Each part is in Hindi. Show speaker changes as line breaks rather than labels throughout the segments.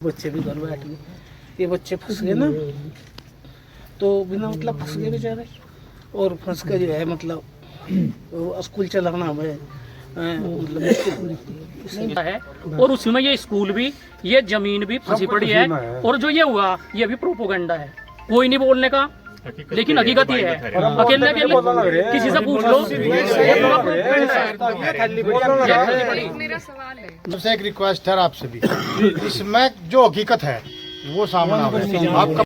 बच्चे भी घर बैठ गए। ये बच्चे फंस गए ना, तो बिना मतलब फंस गए बेचारे। और फंस के जो है मतलब स्कूल चलाना है मतलब
है। और उसमें ये स्कूल भी, ये जमीन भी फंसी पड़ी है। और जो ये हुआ ये भी प्रोपोगंडा है, कोई नहीं बोलने का, लेकिन हकीकत ये है। अकेले अकेले किसी से पूछ लो।
मेरा सवाल है,
सबसे एक रिक्वेस्ट है आपसे भी, इसमें जो हकीकत है वो सामने आवे। आपका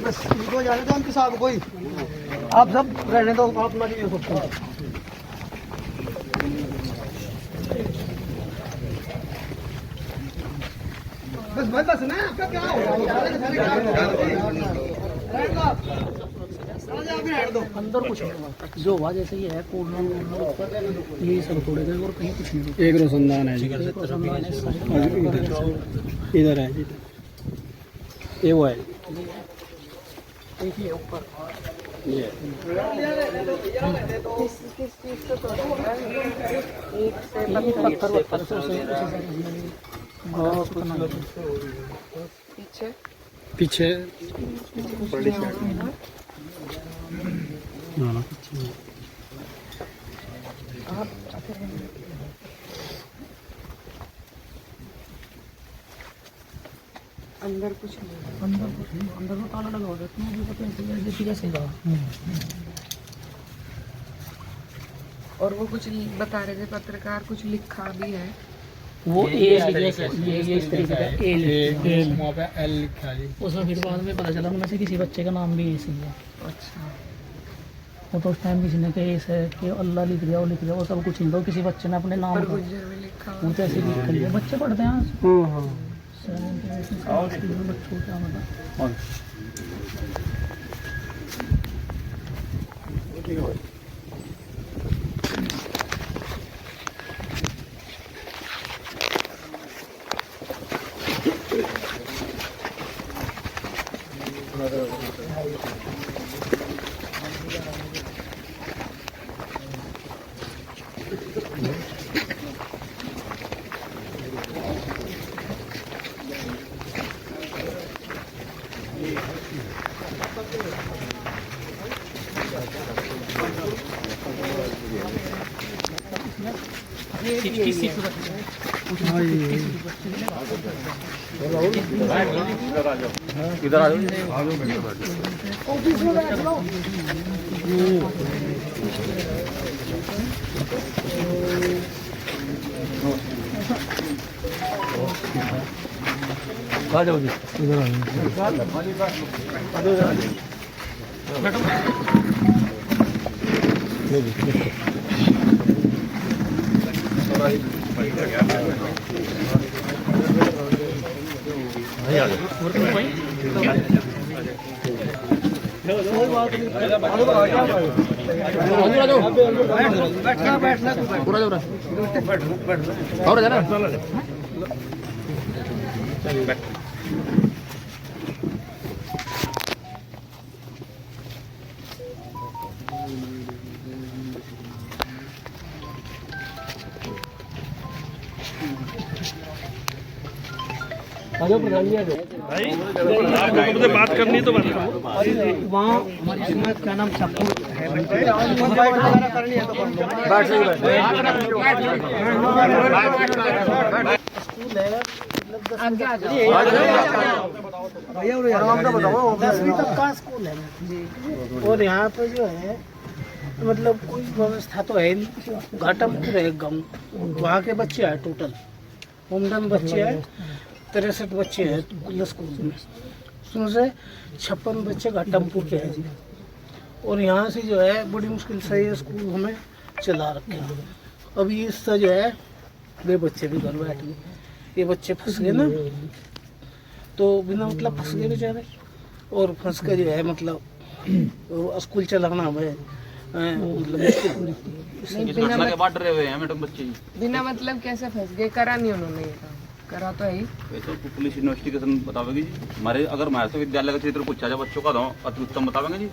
बस इनको जाने दो, उनके साथ कोई आप सब रहने दो, आप ना ये सकते हो। बस बस बस ना, आपका क्या
अंदर कुछ नहीं। जो हुआ जैसे ही है कोरोना ऊपर ये सब तोड़े गए और कहीं कुछ नहीं।
एक रोशनदान है जी,
एक रोशनदान है
इधर है जी, ये वो है
एक ही है ऊपर।
ये
पत्थर
पीछे
अंदर कुछ नहीं,
अंदर में ताला लगा होगा, तुम्हें भी पता है जैसे कैसे रहा।
और वो कुछ बता रहे थे पत्रकार, कुछ लिखा भी है।
वो ये इस तरीके का एल
वहाँ पे एल लिखा है जी।
उसमें फिर बाद में पता चला उनमें से किसी बच्चे का नाम भी ऐसे ही है।
अच्छा,
वो तो उस टाइम किसी ने कहा ऐसे कि अल्लाह लिख दिया, वो लिख दिया, वो सब कुछ नहीं था। किसी बच्चे ने अपने नाम
और
का
गुज्जर में लिखा
वो
हुआ।
जैसे लिख लिया। बच्चे पढ़ते हैं बच्चों क्या मतलब।
इधर आ
जाओ जी, इधर
आपको बात करनी तो बात
वहाँ हमारी क्या नाम छप्पू है स्कूल है,
आगे आ जाओ।
10वीं तक का स्कूल है। और यहाँ पे जो है मतलब कोई व्यवस्था तो है नहीं। घाटमपुर है गाँव, वहाँ के बच्चे हैं टोटल होमडन बच्चे हैं 63 बच्चे हैं कुल स्कूल में। उसमें से 56 बच्चे घाटमपुर के हैं। और यहाँ से जो है बड़ी मुश्किल से ये स्कूल हमें चला रखे हैं। अभी इससे जो है वे बच्चे भी घर बैठ गए। ये बच्चे फंस गए ना, तो बिना मतलब फंस गए बेचारे, और फंस कर जो है मतलब स्कूल चलाना हमें मतलब
नहीं, बिना के बाद डरे हुए हैं मैडम बच्चे, बिना मतलब कैसे फंस गए? करा नहीं उन्होंने ये काम, करा तो है ही।
तो पुलिस इन्वेस्टिगेशन बतावेगी जी। हमारे अगर महाराष्ट्र विद्यालय का चरित्र पूछा जाए बच्चों का तो अति उत्तम बतावेंगे जी।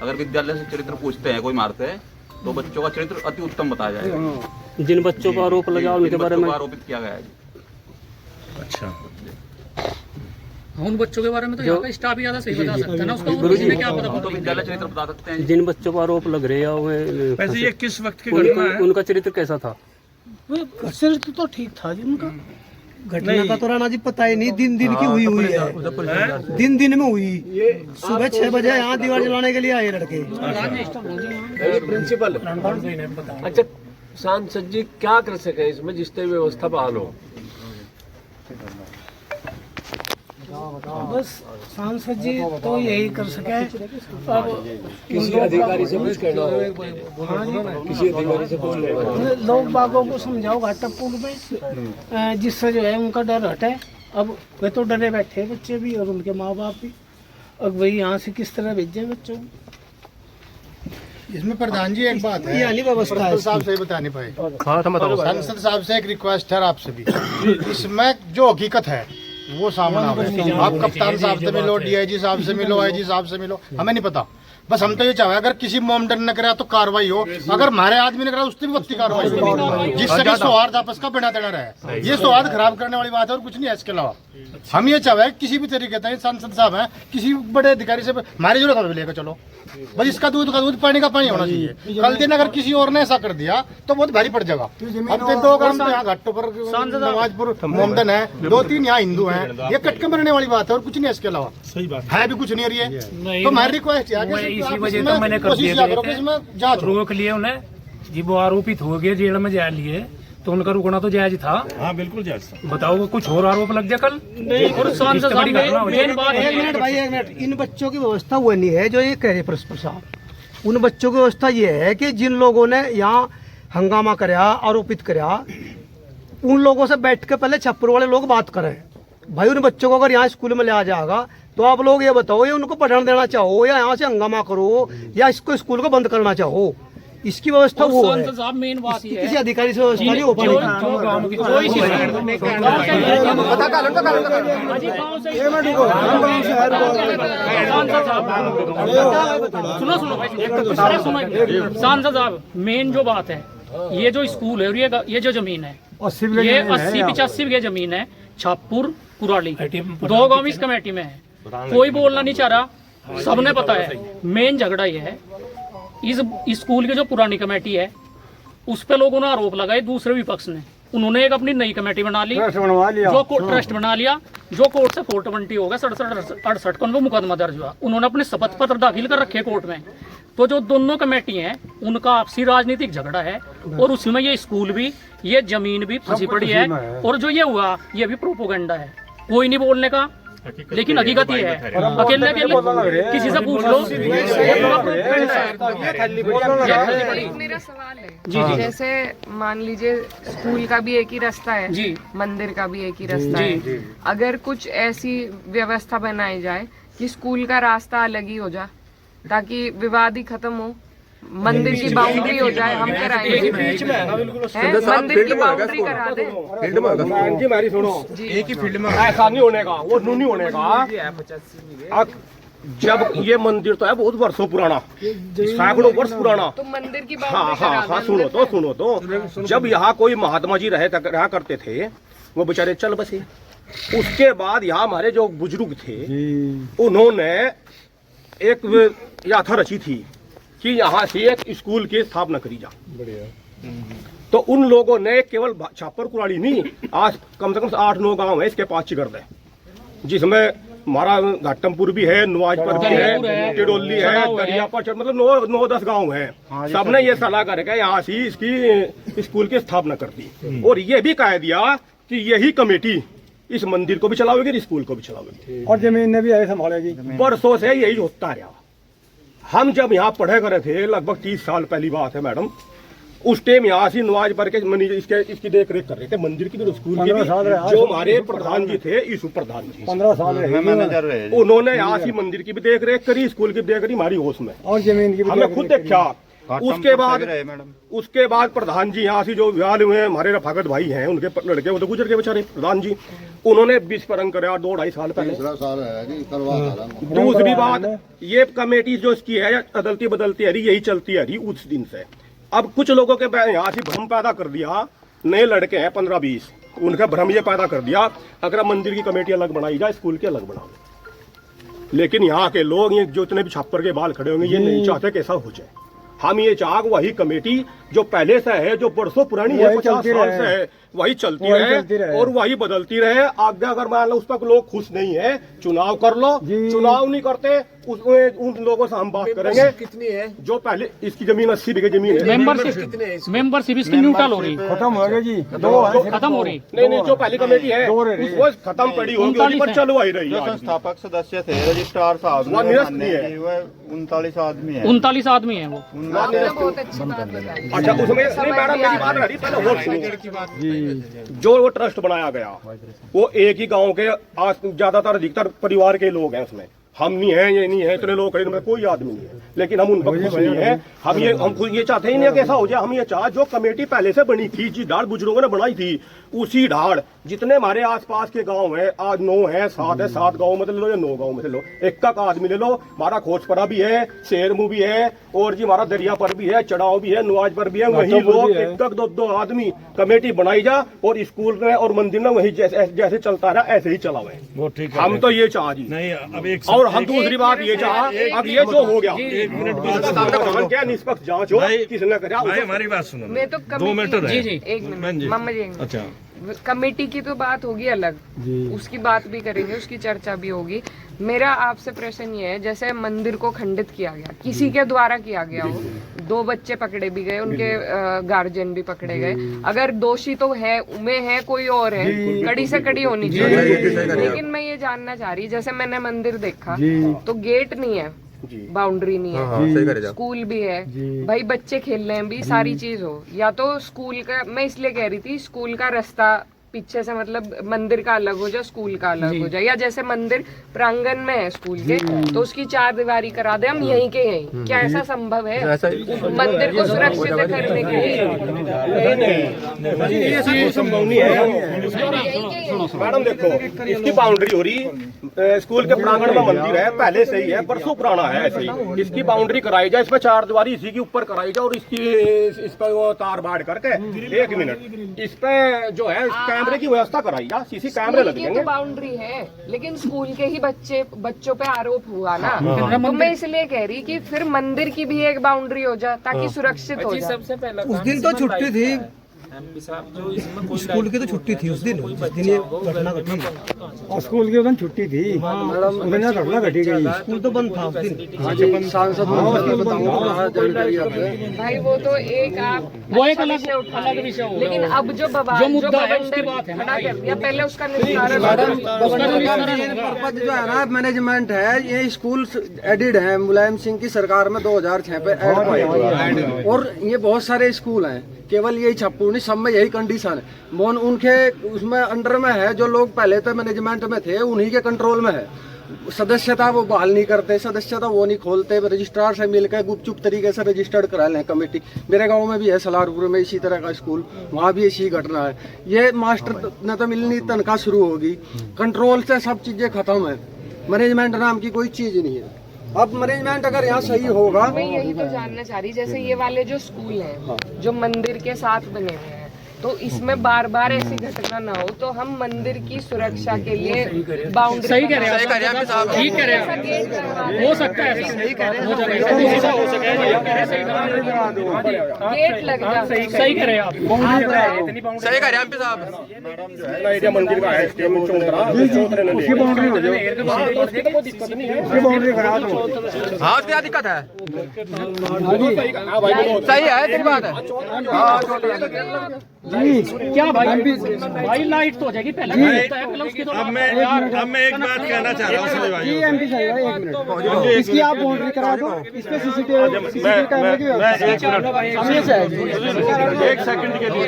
अगर विद्यालय से चरित्र पूछते हैं, कोई मारते हैं तो बच्चों का चरित्र अति उत्तम बताया जाएगा।
जिन बच्चों पर आरोप लगा उनके बारे में
आरोपित किया गया है जी।
अच्छा,
उन बच्चों के बारे में तो यहाँ का स्टाफ ज्यादा सही बता सकता है ना, उसका और किसी ने क्या पता।
तो विद्यालय चरित्र बता सकते हैं।
जिन बच्चों पर आरोप लग रहे हैं
वैसे ये किस वक्त की घटना है?
उनका चरित्र कैसा था?
चरित्र तो ठीक था जी उनका।
घटना का तो राणा जी पता ही नहीं, दिन दिन की हुई है, दिन दिन में हुई। सुबह 6 बजे यहाँ दीवार जलाने के लिए आए लड़के।
प्रिंसिपल, अच्छा सांसद जी क्या कर सके इसमें जिससे व्यवस्था बहाल हो?
बस सांसद जी तो यही कर सके। अब
किसी अधिकारी से पूछ कर लो,
हाँ जी,
किसी अधिकारी से पूछ लो।
लोग बागों को समझाओ घाटापुर में, जिससे जो है उनका डर हटे। अब वे तो डरे बैठे हैं बच्चे भी और उनके माँ बाप भी। अब वही यहाँ से किस तरह भेजे बच्चों को?
इसमें प्रधान जी एक बात है,
यानी व्यवस्था है
साहब सही बता नहीं पाए। सांसद साहब से एक रिक्वेस्ट है आपसे भी, इसमें जो हकीकत है वो सामने आवे। आप कप्तान साहब से मिलो, डीआईजी साहब से मिलो, आईजी साहब से मिलो, हमें नहीं पता। बस हम तो ये चाहे अगर किसी मोमडन ने करा तो कार्रवाई हो, अगर हमारे आदमी ने करा उससे भी वक्ती कार्रवाई हो, जिससे कि सौहार्द आपस का बना देना रहे। ये सौहार्द खराब करने वाली बात है और कुछ नहीं है इसके अलावा। हम ये चाहे किसी भी तरीके से सांसद साहब हैं, किसी बड़े अधिकारी से हमारी जरूरत है लेकर चलो, बस इसका दूध का दूध, पानी का पानी होना चाहिए। कल दिन अगर किसी और ने ऐसा कर दिया तो बहुत भारी पड़ जाएगा। अब तो 2 ग्राम तो यहाँ घाटों पर नवाजपुर मोमडन है, 2-3 यहाँ हिंदू हैं, ये कटके मरने वाली बात है और कुछ नहीं है इसके अलावा। सही बात है भी कुछ नहीं है ये। तो हमारी रिक्वेस्ट है इसी वजह तो मैंने कर
रोक लिए उन्हें जी, वो आरोपित हो गए, जेल में जा लिए, तो उनका रुकना तो जायज था।
हाँ बिल्कुल जायज था।
बताओ कुछ और आरोप लग जाए कल?
और सांसद साहब मेन बात है,
1 मिनट भाई 1 मिनट, इन बच्चों की व्यवस्था वो नहीं है जो ये कह रहे प्रसाद। उन बच्चों की व्यवस्था ये है कि जिन लोगों ने यहाँ हंगामा कराया, आरोपित कराया, उन लोगों से बैठ के पहले छप्पर वाले लोग बात करें। भाई उन बच्चों को अगर यहाँ स्कूल में लिया जाएगा तो आप लोग ये बताओ, ये उनको पढ़ने देना चाहो या यहाँ से हंगामा करो या इसको स्कूल को बंद करना चाहो, इसकी व्यवस्था वो है।
सांसद साहब मेन बात ये
किसी अधिकारी से व्यवस्था नहीं हो पाएगी।
सांसद साहब मेन जो बात है, ये जो स्कूल है और ये जो जमीन है, ये 80-85 बीघे जमीन है, छापुर कुराली 2 गांव इस कमेटी में है। कोई बोलना नहीं चाह रहा, सबने पता है। मेन झगड़ा ये है, इस स्कूल की जो पुरानी कमेटी है उस पे लोगों ने आरोप लगाए, दूसरे विपक्ष ने। उन्होंने एक अपनी नई कमेटी बना ली, जो ट्रस्ट बना लिया, जो कोर्ट से 420 हो गया, 67-68 को मुकदमा दर्ज हुआ। उन्होंने अपने शपथ पत्र दाखिल कर रखे कोर्ट में। तो जो दोनों कमेटी हैं उनका आपसी राजनीतिक झगड़ा है और उसमें ये स्कूल भी, ये जमीन भी फंसी पड़ी है। और जो ये हुआ ये भी प्रोपोगंडा है, कोई नहीं बोलने का, लेकिन हकीकत ये है। अकेले किसी से पूछ लो।
एक मेरा सवाल है, जैसे मान लीजिए स्कूल का भी एक ही रास्ता है
जी,
मंदिर का भी एक ही रास्ता है, अगर कुछ ऐसी व्यवस्था बनाई जाए कि स्कूल का रास्ता अलग ही हो जाए ताकि विवाद ही खत्म हो, मंदिर की बाउंड्री हो जाए, हम कराएंगे मंदिर की बाउंड्री करा दे।
जी हमारी सुनो, एक ही फील्ड में ऐसा नहीं होने का, वो नहीं होने का। जब ये मंदिर तो है बहुत वर्षों पुराना, सैकड़ों वर्ष पुराना।
तो मंदिर की
हाँ
बाउंड्री
हाँ हाँ, सुनो तो जब यहाँ कोई महात्मा जी रहा करते थे, वो बेचारे चल बसे। उसके बाद यहाँ हमारे जो बुजुर्ग थे उन्होंने एक यात्रा रची थी कि यहाँ से एक स्कूल की स्थापना करी जा। तो उन लोगों ने केवल छापर कुराड़ी नहीं, आज कम से कम 8-9 गांव है इसके पास चिगड़ है, जिसमें हमारा घाटमपुर भी है, नवाजपुर भी है, टिडोली है, दरियापुर, मतलब 9-10 गांव है। सबने ये सलाह करके यहाँ से इसकी स्कूल की स्थापना कर दी और ये भी कह दिया कि यही कमेटी इस मंदिर को भी चलावेगी, स्कूल को भी चलावेगी
और जमीन ने भी ऐसे संभालेगी।
बरसों से यही होता रहा। हम जब यहाँ पढ़े करे थे, लगभग 30 साल पहली बात है मैडम, उस टाइम यहाँ से नमाज पढ़ के इसकी देख रेख कर रहे थे, मंदिर की भी स्कूल की भी। जो हमारे प्रधान जी थे, ईसु प्रधान जी,
15 साल रहे,
उन्होंने यहाँ से मंदिर की भी देख रेख करी, स्कूल की भी देख करी, हमारी होश में,
और जमीन की भी
हमें खुद देखा। उसके बाद प्रधान जी यहाँ से जो विवाह हुए हमारे रफाकत भाई हैं, उनके लड़के वो तो गुजर गए बेचारे। प्रधान जी उन्होंने विस्फोरण करा 2-2.5 साल पहले। दूसरी बात, ये कमेटी जो इसकी है अदलती बदलती है, यही चलती है रही उस दिन से। अब कुछ लोगों के यहाँ से भ्रम पैदा कर दिया, नए लड़के हैं 15-20, उनका भ्रम ये पैदा कर दिया अगर मंदिर की कमेटी अलग बनाई जाए, स्कूल की अलग बनाओ। लेकिन यहाँ के लोग, ये जो इतने भी छापर के बाल खड़े होंगे, ये नहीं चाहते कि ऐसा हो जाए। हम ये चाह वही कमेटी जो पहले से है, जो बरसों पुरानी है, 50 साल से है, वही चलती रहे और वही बदलती रहे। आगे अगर मान लो उस पर लोग खुश नहीं है, चुनाव कर लो, चुनाव नहीं करते उन लोगों से हम बात करेंगे।
कितनी है?
जो पहले इसकी जमीन 80 बीघे जमीन है,
मेंबरशिप इसकी न्यूट्रल हो रही,
खत्म हो गया जी,
खत्म हो रही।
नहीं, जो पहली कमेटी है वो खत्म पड़ी होगी, पर चलवाई रही है।
संस्थापक सदस्य थे रजिस्ट्रार साहब,
वो निरस्त नहीं है,
39 आदमी है,
39 आदमी है वो।
बहुत अच्छी बात बताई।
अच्छा, उसमें नहीं मैडम मेरी बात रही, पहले और सुनो। जो वो ट्रस्ट बनाया गया, वो एक ही गांव के ज्यादातर अधिकतर परिवार के लोग हैं उसमें। हम नहीं है, ये नहीं है, इतने लोग खरीद में कोई आदमी नहीं है, लेकिन हम उन पर खुश नहीं है। हम खुद ये चाहते ही नहीं कि ऐसा हो जाए। हम ये चाह जो कमेटी पहले से बनी थी, जी ढाड़ बुजुर्गों ने बनाई थी, उसी ढाड़ जितने हमारे आसपास के गांव हैं, आज 9 है, 7 है, 7 गाँव में ले लो या 9 गाँव में ले लो, एक का आदमी ले लो। हमारा खोजपरा भी है, शेरमू भी है, और जी हमारा दरिया पर भी है, चढ़ाव भी है, नुआज पर भी है। वही लोग एक 2 आदमी कमेटी बनाई जा और स्कूल में और मंदिर में वही जैसे चलता रहा ऐसे ही चला हुआ है। हम तो ये चाह जी
नहीं, अब एक
और हम दूसरी बात ये चाह, अब ये जो हो गया, क्या निष्पक्ष जांच हो, किसने करा।
भाई हमारी बात सुनो,
मैं तो
2 मिनट
जी जी
एक मिनट मामा जी,
अच्छा
कमेटी की तो बात होगी अलग, उसकी बात भी करेंगे, उसकी चर्चा भी होगी। मेरा आपसे प्रश्न ये है, जैसे मंदिर को खंडित किया गया, किसी के द्वारा किया गया हो, 2 बच्चे पकड़े भी गए, उनके गार्जियन भी पकड़े गए, अगर दोषी तो है में है कोई और है, कड़ी से कड़ी होनी चाहिए। लेकिन मैं ये जानना चाह रही, जैसे मैंने मंदिर देखा तो गेट नहीं है, बाउंड्री नहीं है, स्कूल भी है, भाई बच्चे खेल रहे हैं भी, सारी चीज हो, या तो स्कूल का, मैं इसलिए कह रही थी स्कूल का रास्ता पीछे से, मतलब मंदिर का अलग हो जाए, स्कूल का अलग हो जाए, या जैसे मंदिर प्रांगण में है स्कूल के, तो उसकी 4 दीवारी करा दे हम यहीं के यहीं। क्या ऐसा संभव है मंदिर को सुरक्षित करने के लिए?
संभव नहीं है मैडम। देखो, इसकी बाउंड्री हो रही, स्कूल के प्रांगण में मंदिर है, पहले से ही है, बरसों पुराना है ऐसे ही। इसकी बाउंड्री कराई जाए, इस पर 4 दीवारी इसी के ऊपर कराई जाए, और इस पर वो तार बाढ़ करके 1 मिनट इस पे जो है कैमरे की व्यवस्था कराई जा, सीसी कैमरे लग जाएंगे।
तो बाउंड्री है, लेकिन स्कूल के ही बच्चों पे आरोप हुआ ना, तो मैं इसलिए कह रही कि फिर मंदिर की भी एक बाउंड्री हो जाए ताकि सुरक्षित हो जाए।
उस दिन तो छुट्टी थी स्कूल की, तो छुट्टी थी उस दिन, जिस दिन ये घटना घटी,
और स्कूल की उस दिन छुट्टी थी, घटना घटी गई,
स्कूल तो बंद था उस दिन।
सांसद
भाई वो तो एक आप
वो एक अलग विषय हो,
लेकिन अब जो
मुद्दा है उसकी बात है
खड़ा कर दिया, पहले उसका निस्तारण
पर्पज जो है ना मैनेजमेंट है, ये स्कूल एडिड है मुलायम सिंह की सरकार में 2006 पे ऐड हुआ, और ये बहुत सारे स्कूल हैं, केवल यही छप्पूनी सब में यही कंडीशन है। मोन उनके उसमें अंडर में है, जो लोग पहले तो मैनेजमेंट में थे उन्हीं के कंट्रोल में है। सदस्यता वो बहाल नहीं करते, सदस्यता वो नहीं खोलते, रजिस्ट्रार से मिलकर गुपचुप तरीके से रजिस्टर्ड करा लें कमेटी। मेरे गांव में भी है सलारपुर में इसी तरह का स्कूल, वहाँ भी इसी घटना है। ये मास्टर न तो मिलनी तनख्वाह शुरू होगी, कंट्रोल से सब चीजें खत्म है, मैनेजमेंट नाम की कोई चीज नहीं है। अब मैनेजमेंट अगर यहाँ सही होगा,
मैं यही तो जानना चाह रही, जैसे ये वाले जो स्कूल हैं जो मंदिर के साथ बने हुए हैं, तो इसमें बार बार ऐसी घटना ना हो, तो हम मंदिर की सुरक्षा के लिए बाउंड्री
सही कह रहे हैं, ठीक कह रहे हैं, हो सकता है
गेट लग जाए।
सही कह रहे हैं आप,
सही कह रहे हैं एमपी साहब।
मंदिर का है,
हाँ क्या दिक्कत है, सही है तेरी बात है।
क्या भाई लाइट तो हो जाएगी पहले उसकी तो
अब मैं एक बात कहना चाह रहा हूँ सभी भाइयों को।
इसकी आप बाउंड्री करा दो, इस पे सीसीटीवी कैमरे की
एक सेकंड के लिए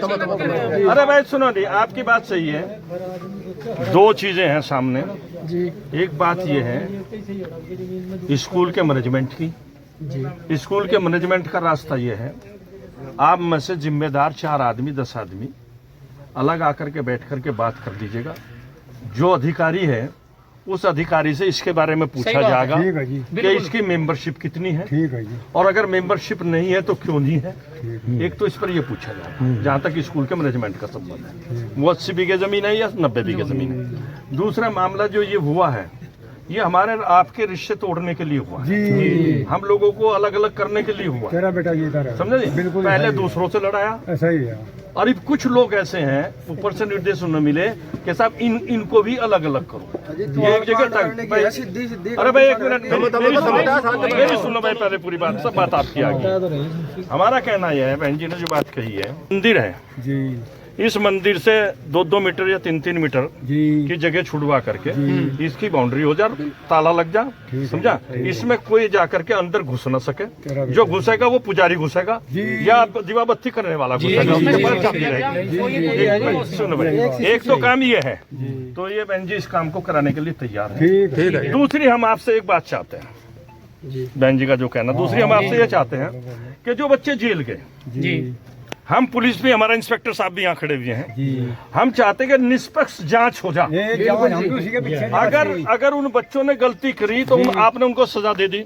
अरे भाई सुनो नहीं, आपकी बात सही है। दो चीजें हैं सामने जी। एक बात ये है स्कूल के मैनेजमेंट की, स्कूल के मैनेजमेंट का रास्ता ये है, आप में से जिम्मेदार 4 आदमी 10 आदमी अलग आकर के बैठ करके बात कर लीजिएगा। जो अधिकारी है उस अधिकारी से इसके बारे में पूछा जाएगा कि इसकी मेंबरशिप कितनी है, और अगर मेंबरशिप नहीं है तो क्यों नहीं है। एक तो इस पर यह पूछा जाएगा जहां तक स्कूल के मैनेजमेंट का संबंध है, वो 80 बीघे जमीन है या 90 बीघे जमीन है। दूसरा मामला जो ये हुआ है, ये हमारे आपके रिश्ते तोड़ने के लिए हुआ है, हम लोगों को अलग अलग करने के लिए हुआ। तेरा बेटा ये समझे जी, पहले दूसरों से लड़ाया, ऐसा ही है। और अब कुछ लोग ऐसे हैं, ऊपर से निर्देश उन्हें मिले कि साहब इनको भी अलग अलग करो, ये एक जगह तक। अरे भाई एक मिनट मेरी सुनो भाई, पहले पूरी बात, सब बात आपकी आ गई। हमारा कहना यह है, बहन जी ने जो बात कही है, मंदिर है जी, इस मंदिर से 2-2 मीटर या 3-3 मीटर की जगह छुड़वा करके इसकी बाउंड्री हो जा, ताला लग जा, समझा। इसमें कोई जाकर के अंदर घुस न सके, जो घुसेगा वो पुजारी घुसेगा या दीवा बत्ती करने वाला घुसेगा, उसके बाद चाबी रहेगी। सुनो भाई, एक तो काम ये है, तो ये बहन जी इस काम को कराने के लिए तैयार है। दूसरी हम आपसे एक बात चाहते हैं, बहन जी का जो कहना, दूसरी हम आपसे ये चाहते हैं कि जो बच्चे जेल गए, हम पुलिस भी, हमारा इंस्पेक्टर साहब भी यहाँ खड़े हुए हैं, हम चाहते हैं कि निष्पक्ष जांच हो जाए। अगर उन बच्चों ने गलती करी तो आपने उनको सजा दे दी,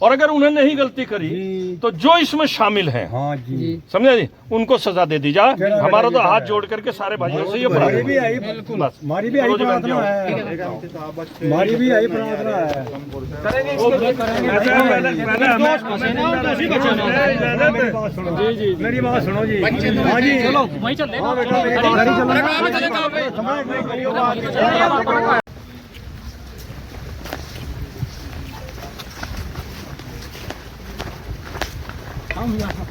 और अगर उन्हें नहीं गलती करी तो जो इसमें शामिल हैं, समझे जी, उनको सजा दे दी जाए। हमारा तो हाथ जोड़ करके सारे भाइयों से ये
हमारी भी आई प्रार्थना है। मेरी बात सुनो जी, हाँ जी चलो
वहीं चल
हम यहाँ